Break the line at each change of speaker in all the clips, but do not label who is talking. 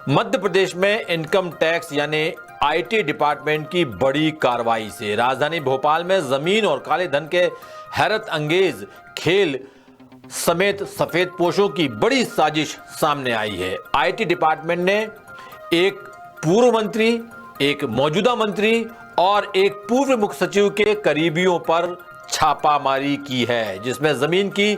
मध्य प्रदेश में income tax यानी IT department की बड़ी कार्रवाई से राजधानी भोपाल में जमीन और काले धन के हैरत अंगेज खेल समेत सफेद पोशों की बड़ी साजिश सामने आई है। आईटी डिपार्टमेंट ने एक पूर्व मंत्री, एक मौजूदा मंत्री और एक पूर्व मुख्य सचिव के करीबियों पर छापामारी की है, जिसमें जमीन की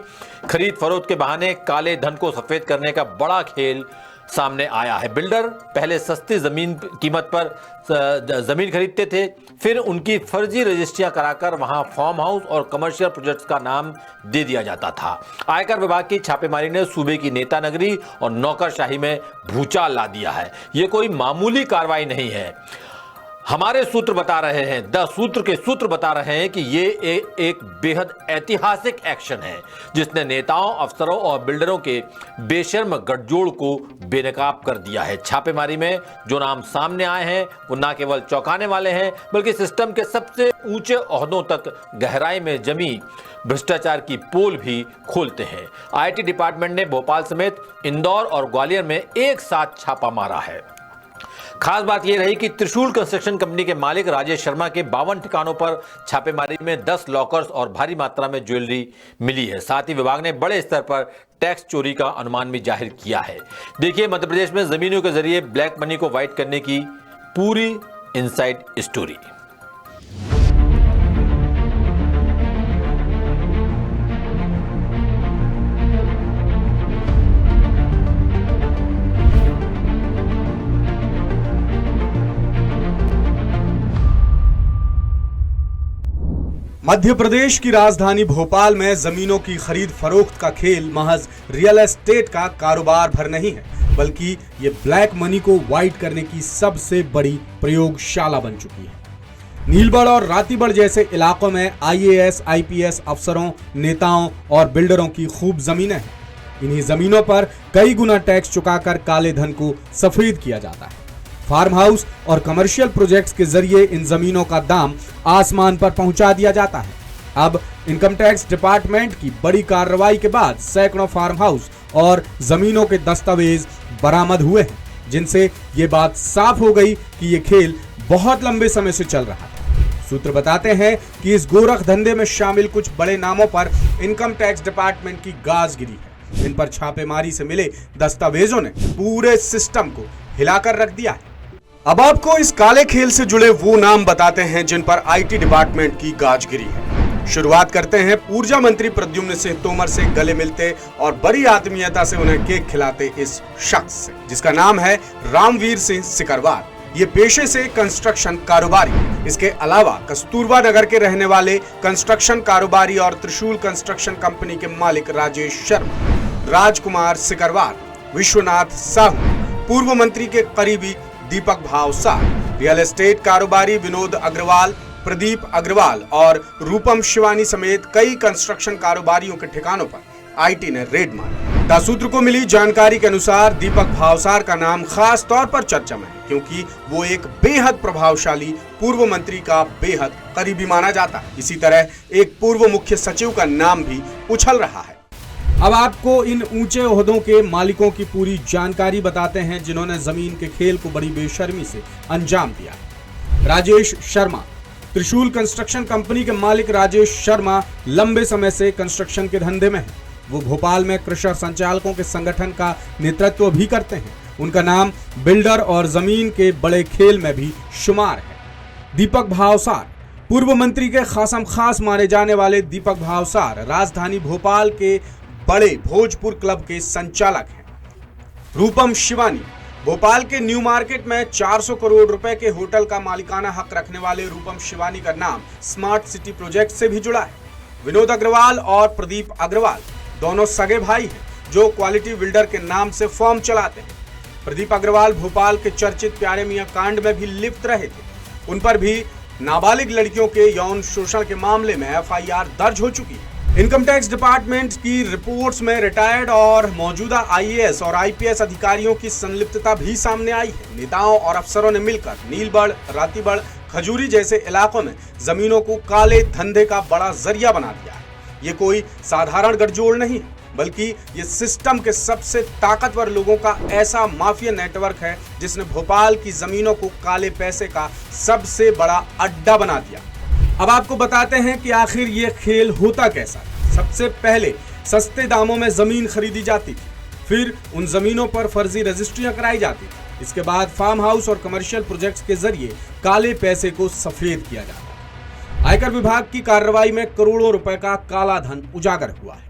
खरीद फरोख्त के बहाने काले धन को सफेद करने का बड़ा खेल सामने आया है। बिल्डर पहले सस्ती जमीन कीमत पर जमीन खरीदते थे, फिर उनकी फर्जी रजिस्ट्रियां कराकर वहां फार्म हाउस और कमर्शियल प्रोजेक्ट्स का नाम दे दिया जाता था। आयकर विभाग की छापेमारी ने सूबे की नेता नगरी और नौकरशाही में भूचाल ला दिया है। यह कोई मामूली कार्रवाई नहीं है। हमारे सूत्र बता रहे हैं, द सूत्र के सूत्र बता रहे हैं कि ये एक बेहद ऐतिहासिक एक्शन है, जिसने नेताओं, अफसरों और बिल्डरों के बेशर्म गठजोड़ को बेनकाब कर दिया है। छापेमारी में जो नाम सामने आए हैं वो न केवल चौंकाने वाले हैं, बल्कि सिस्टम के सबसे ऊंचे ओहदों तक गहराई में जमी भ्रष्टाचार की पोल भी खोलते हैं। आईटी डिपार्टमेंट ने भोपाल समेत इंदौर और ग्वालियर में एक साथ छापा मारा है। खास बात यह रही कि त्रिशूल कंस्ट्रक्शन कंपनी के मालिक राजेश शर्मा के 52 ठिकानों पर छापेमारी में 10 लॉकर्स और भारी मात्रा में ज्वेलरी मिली है। साथ ही विभाग ने बड़े स्तर पर टैक्स चोरी का अनुमान भी जाहिर किया है। देखिए मध्य प्रदेश में जमीनों के जरिए ब्लैक मनी को व्हाइट करने की पूरी इनसाइड स्टोरी।
मध्य प्रदेश की राजधानी भोपाल में जमीनों की खरीद फरोख्त का खेल महज रियल एस्टेट का कारोबार भर नहीं है, बल्कि ये ब्लैक मनी को व्हाइट करने की सबसे बड़ी प्रयोगशाला बन चुकी है। नीलबढ़ और रातीबढ़ जैसे इलाकों में आईएएस, आईपीएस अफसरों, नेताओं और बिल्डरों की खूब जमीनें हैं। इन्हीं जमीनों पर कई गुना टैक्स चुकाकर काले धन को सफेद किया जाता है। फार्म हाउस और कमर्शियल प्रोजेक्ट्स के जरिए इन जमीनों का दाम आसमान पर पहुंचा दिया जाता है। अब इनकम टैक्स डिपार्टमेंट की बड़ी कार्रवाई के बाद सैकड़ों फार्म हाउस और जमीनों के दस्तावेज बरामद हुए हैं, जिनसे ये बात साफ हो गई कि ये खेल बहुत लंबे समय से चल रहा था। सूत्र बताते हैं कि इस गोरख धंधे में शामिल कुछ बड़े नामों पर इनकम टैक्स डिपार्टमेंट की गाज गिरी है। इन पर छापेमारी से मिले दस्तावेजों ने पूरे सिस्टम को हिलाकर रख दिया है। अब आपको इस काले खेल से जुड़े वो नाम बताते हैं जिन पर आईटी डिपार्टमेंट की गाज गिरी है। शुरुआत करते हैं ऊर्जा मंत्री प्रद्युम्न सिंह तोमर से गले मिलते और बड़ी आत्मीयता से उन्हें केक खिलाते इस शख्स से, जिसका नाम है रामवीर सिंह सिकरवार। ये पेशे से कंस्ट्रक्शन कारोबारी, इसके अलावा कस्तूरबा नगर के रहने वाले कंस्ट्रक्शन कारोबारी और त्रिशूल कंस्ट्रक्शन कंपनी के मालिक राजेश शर्मा, राजकुमार सिकरवार, विश्वनाथ साहू, पूर्व मंत्री के करीबी दीपक भावसार, रियल एस्टेट कारोबारी विनोद अग्रवाल, प्रदीप अग्रवाल और रूपम शिवानी समेत कई कंस्ट्रक्शन कारोबारियों के ठिकानों पर आईटी ने रेड मारा। दासूत्र को मिली जानकारी के अनुसार दीपक भावसार का नाम खास तौर पर चर्चा में है, क्योंकि वो एक बेहद प्रभावशाली पूर्व मंत्री का बेहद करीबी माना जाता है। इसी तरह एक पूर्व मुख्य सचिव का नाम भी उछल रहा है। अब आपको इन ऊंचे ओहदों के मालिकों की पूरी जानकारी बताते हैं, जिन्होंने जमीन के खेल को बड़ी बेशर्मी से अंजाम दिया। राजेश शर्मा, त्रिशूल कंस्ट्रक्शन कंपनी के मालिक राजेश शर्मा लंबे समय से कंस्ट्रक्शन के धंधे में हैं। वो भोपाल में क्रशर संचालकों के संगठन का नेतृत्व भी करते हैं। उनका नाम बिल्डर और जमीन के बड़े खेल में भी शुमार है। दीपक भावसार, पूर्व मंत्री के खासम खास माने जाने वाले दीपक भावसार राजधानी भोपाल के बड़े भोजपुर क्लब के संचालक हैं। रूपम शिवानी, भोपाल के न्यू मार्केट में 400 करोड़ रुपए के होटल का मालिकाना हक रखने वाले रूपम शिवानी का नाम स्मार्ट सिटी प्रोजेक्ट से भी जुड़ा है। विनोद अग्रवाल और प्रदीप अग्रवाल दोनों सगे भाई हैं, जो क्वालिटी बिल्डर के नाम से फर्म चलाते हैं। प्रदीप अग्रवाल भोपाल के चर्चित प्यारे मियां कांड में भी लिप्त रहे थे। उन पर भी नाबालिग लड़कियों के यौन शोषण के मामले में एफआईआर दर्ज हो चुकी है। इनकम टैक्स डिपार्टमेंट की रिपोर्ट्स में रिटायर्ड और मौजूदा आईएएस और आईपीएस अधिकारियों की संलिप्तता भी सामने आई है। नेताओं और अफसरों ने मिलकर नीलबढ़, रातीबढ़, खजूरी जैसे इलाकों में जमीनों को काले धंधे का बड़ा जरिया बना दिया है। ये कोई साधारण गठजोड़ नहीं, बल्कि ये सिस्टम के सबसे ताकतवर लोगों का ऐसा माफिया नेटवर्क है जिसने भोपाल की जमीनों को काले पैसे का सबसे बड़ा अड्डा बना दिया। अब आपको बताते हैं कि आखिर ये खेल होता कैसा है। सबसे पहले सस्ते दामों में जमीन खरीदी जाती थी, फिर उन जमीनों पर फर्जी रजिस्ट्रियां कराई जाती थी। इसके बाद फार्म हाउस और कमर्शियल प्रोजेक्ट्स के जरिए काले पैसे को सफेद किया जाता है। आयकर विभाग की कार्रवाई में करोड़ों रुपए का काला धन उजागर हुआ है।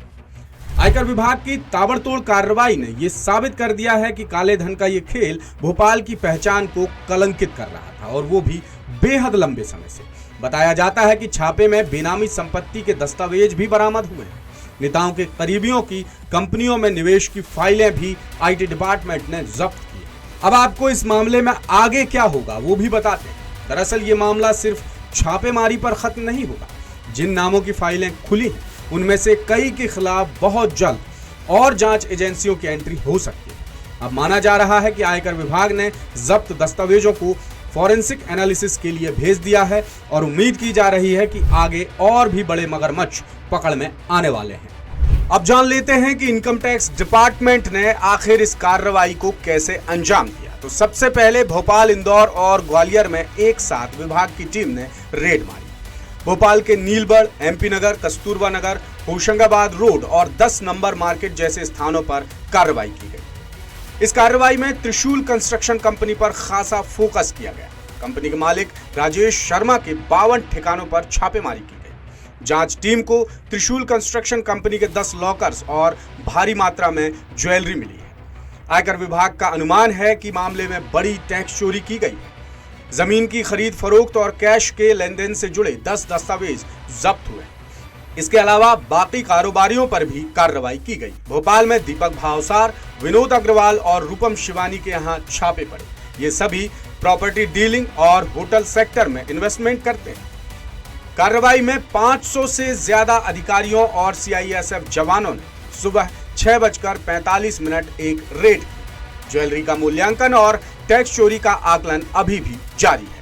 आयकर विभाग की ताबड़तोड़ कार्रवाई ने यह साबित कर दिया है कि काले धन का यह खेल भोपाल की पहचान को कलंकित कर रहा था, और वो भी बेहद लंबे समय से। बताया जाता है कि छापे में बेनामी संपत्ति के दस्तावेज भी बरामद हुए हैं। नेताओं के करीबियों की कंपनियों में निवेश की फाइलें भी आईटी डिपार्टमेंट ने जब्त की। अब आपको इस मामले में आगे क्या होगा वो भी बताते हैं। दरअसल ये मामला सिर्फ छापेमारी पर खत्म नहीं होगा। जिन नामों की फाइलें खुली हैं उनमें से कई के खिलाफ बहुत जल्द और जांच एजेंसियों की एंट्री हो सकती है। अब माना जा रहा है कि आयकर विभाग ने जब्त दस्तावेजों को फॉरेंसिक एनालिसिस के लिए भेज दिया है और उम्मीद की जा रही है कि आगे और भी बड़े मगरमच्छ पकड़ में आने वाले हैं। अब जान लेते हैं कि इनकम टैक्स डिपार्टमेंट ने आखिर इस कार्रवाई को कैसे अंजाम दिया। तो सबसे पहले भोपाल, इंदौर और ग्वालियर में एक साथ विभाग की टीम ने रेड मारी। भोपाल के नीलबढ़, एमपी नगर, कस्तूरबा नगर, होशंगाबाद रोड और 10 नंबर मार्केट जैसे स्थानों पर कार्रवाई की गई। इस कार्रवाई में त्रिशूल कंस्ट्रक्शन कंपनी पर खासा फोकस किया गया। कंपनी के मालिक राजेश शर्मा के 52 ठिकानों पर छापेमारी की गई। जांच टीम को त्रिशूल कंस्ट्रक्शन कंपनी के 10 लॉकर्स और भारी मात्रा में ज्वेलरी मिली है। आयकर विभाग का अनुमान है कि मामले में बड़ी टैक्स चोरी की गई है। जमीन की खरीद फरोख्त और कैश के लेन देन से जुड़े 10 दस्तावेज जब्त हुए। इसके अलावा बाकी कारोबारियों पर भी कार्रवाई की गई। भोपाल में दीपक भावसार, विनोद अग्रवाल और रूपम शिवानी के यहाँ छापे पड़े। ये सभी प्रॉपर्टी डीलिंग और होटल सेक्टर में इन्वेस्टमेंट करते हैं। कार्रवाई में 500 से ज्यादा अधिकारियों और सीआईएसएफ जवानों ने सुबह 6:45 एक रेड की। ज्वेलरी का मूल्यांकन और टैक्स चोरी का आकलन अभी भी जारी है।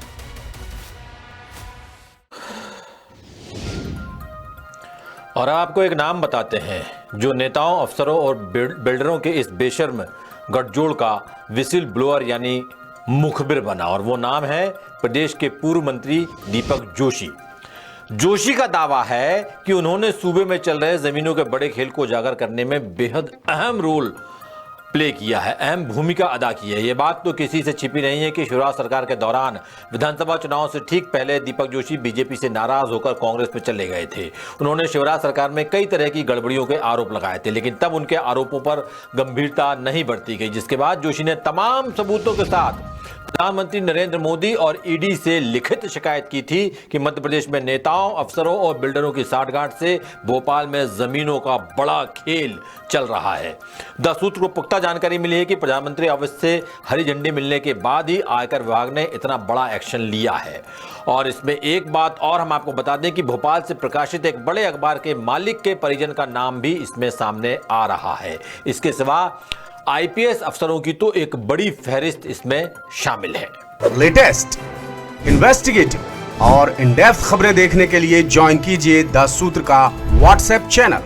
और आपको एक नाम बताते हैं जो नेताओं, अफसरों और बिल्डरों के इस बेशर्म गठजोड़ का विसिल ब्लोअर यानी मुखबिर बना, और वो नाम है प्रदेश के पूर्व मंत्री दीपक जोशी। जोशी का दावा है कि उन्होंने सूबे में चल रहे जमीनों के बड़े खेल को उजागर करने में बेहद अहम रोल प्ले किया है, अहम भूमिका अदा की है। ये बात तो किसी से छिपी नहीं है कि शिवराज सरकार के दौरान विधानसभा चुनाव से ठीक पहले दीपक जोशी बीजेपी से नाराज होकर कांग्रेस में चले गए थे। उन्होंने शिवराज सरकार में कई तरह की गड़बड़ियों के आरोप लगाए थे, लेकिन तब उनके आरोपों पर गंभीरता नहीं बरती गई, जिसके बाद जोशी ने तमाम सबूतों के साथ प्रधानमंत्री नरेंद्र मोदी और ईडी से लिखित शिकायत की थी कि मध्य प्रदेश में नेताओं, अफसरों और बिल्डरों की साठगांठ से भोपाल में जमीनों का बड़ा खेल चल रहा है। 10 सूत्र को पुख्ता जानकारी मिली है कि प्रधानमंत्री आवास से हरी झंडी मिलने के बाद ही आयकर विभाग ने इतना बड़ा एक्शन लिया है। और इसमें एक बात और हम आपको बता दें कि भोपाल से प्रकाशित एक बड़े अखबार के मालिक के परिजन का नाम भी इसमें सामने आ रहा है। इसके सिवा आईपीएस अफसरों की तो एक बड़ी फहरिस्त इसमें शामिल है।
लेटेस्ट, इन्वेस्टिगेटिव और इन डेप्थ खबरें देखने के लिए ज्वाइन कीजिए 10 सूत्र का व्हाट्सएप चैनल,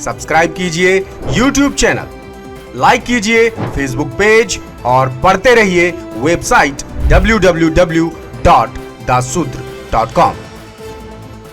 सब्सक्राइब कीजिए यूट्यूब चैनल, लाइक कीजिए फेसबुक पेज और पढ़ते रहिए वेबसाइट www.dasudr.com।